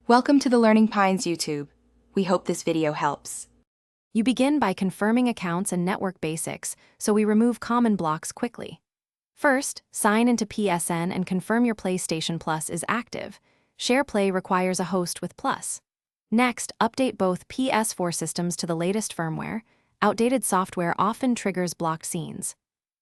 Welcome to the Learning Pines YouTube. We hope this video helps. You begin by confirming accounts and network basics, so we remove common blocks quickly. First, sign into PSN and confirm your PlayStation Plus is active. Shareplay requires a host with Plus. Next, update both Ps4 systems to the latest firmware. Outdated software often triggers blocked scenes.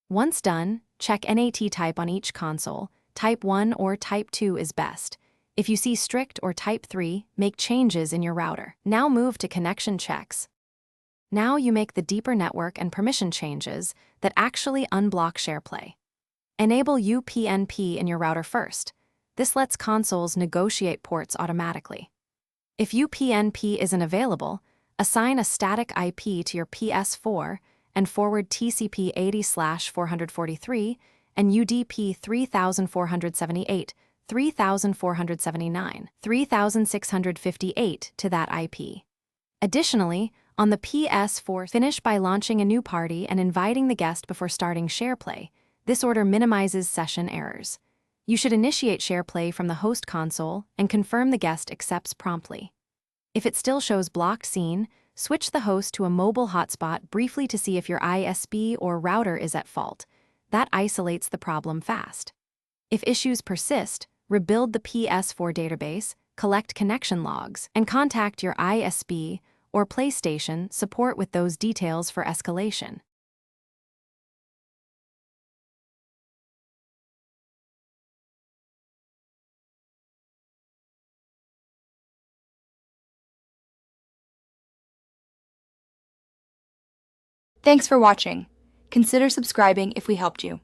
Once done, check NAT type on each console. Type 1 or Type 2 is best. If you see strict or Type 3, make changes in your router. Now move to connection checks. Now you make the deeper network and permission changes that actually unblock Shareplay. Enable UPnP in your router first. This lets consoles negotiate ports automatically. If UPnP isn't available, assign a static IP to your Ps4 and forward TCP 80/443 and UDP 3478, 3479, 3658 to that IP. Additionally, on the Ps4, finish by launching a new party and inviting the guest before starting Shareplay. This order minimizes session errors. You should initiate Shareplay from the host console and confirm the guest accepts promptly. If it still shows blocked scene, switch the host to a mobile hotspot briefly to see if your ISP or router is at fault. That isolates the problem fast. If issues persist, rebuild the Ps4 database, collect connection logs, and contact your ISP or PlayStation support with those details for escalation. Thanks for watching. Consider subscribing if we helped you.